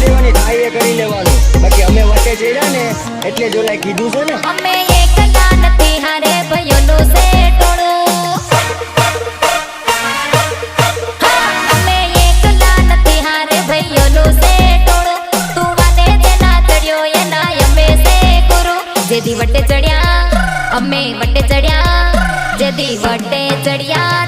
દેવાની થાય એ કરી લેવાનું. બાકી અમે વચ્ચે ચડ્યા ને એટલે જ ઓલાએ કીધું છે ને. અમે એકલા નથી હારે ભાઈઓનું છે ટોળું. અમે એકલા નથી હારે ભાઈઓનું છે ટોળું. તું વાતે જેના ચડ્યો એના અમે છે ગુરુ. જેદી વટે ચડ્યા અમે વટે ચડ્યા, જેદી વટે ચડ્યા